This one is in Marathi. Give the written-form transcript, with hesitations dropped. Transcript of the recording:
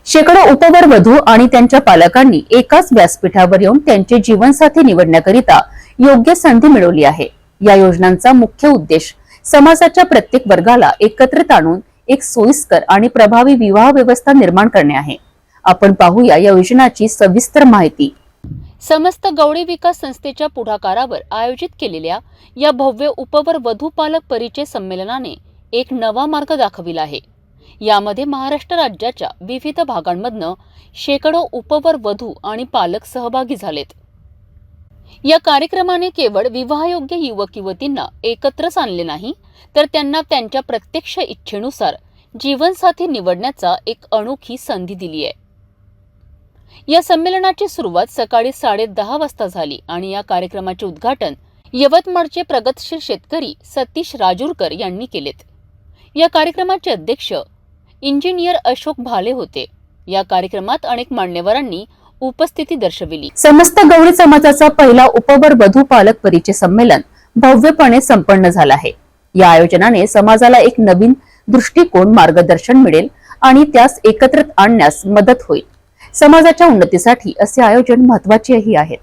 शेकडो उपवर वधू आणि त्यांच्या पालकांनी एकाच व्यासपीठावर येऊन त्यांचे जीवनसाथी निवडण्याकरिता योग्य संधी मिळवली आहे। या योजनांचा मुख्य उद्देश समाजाच्या प्रत्येक वर्गाला एकत्रित आणून एक सोयीस्कर आणि प्रभावी विवाह व्यवस्था निर्माण करणे आहे। आपण पाहूया या योजनाची सविस्तर माहिती। समस्त गवळी विकास संस्थेच्या पुढाकारावर आयोजित केलेल्या या भव्य उपवर वधू पालक परिचय संमेलनाने एक नवा मार्ग दाखविला आहे। यामध्ये महाराष्ट्र राज्याच्या विविध भागांमधून शेकडो उपवर वधू आणि पालक सहभागी झालेत। या कार्यक्रमाने केवळ विवाहयोग्य युवक युवतींना एकत्रच आणले नाही, तर त्यांना त्यांच्या प्रत्यक्ष इच्छेनुसार जीवनसाथी निवडण्याचा एक अनोखी संधी दिली आहे। या संमेलनाची सुरुवात सकाळी 10:30 वाजता झाली आणि या कार्यक्रमाचे उद्घाटन यवतमाळचे प्रगतशील शेतकरी सतीश राजूरकर यांनी केलेत। या कार्यक्रमाचे अध्यक्ष इंजिनियर अशोक भाले होते। या कार्यक्रमात अनेक मान्यवरांनी उपस्थिती दर्शविली। समस्त गवळी समाजाचा पहिला उपवर वधू पालक परिचय संमेलन भव्यपणे संपन्न झाला आहे। या आयोजनाने समाजाला एक नवीन दृष्टिकोन, मार्गदर्शन मिळेल आणि त्यास एकत्रित आणण्यास मदत होईल। समाजाच्या उन्नतीसाठी असे आयोजन महत्त्वाचेही आहेत।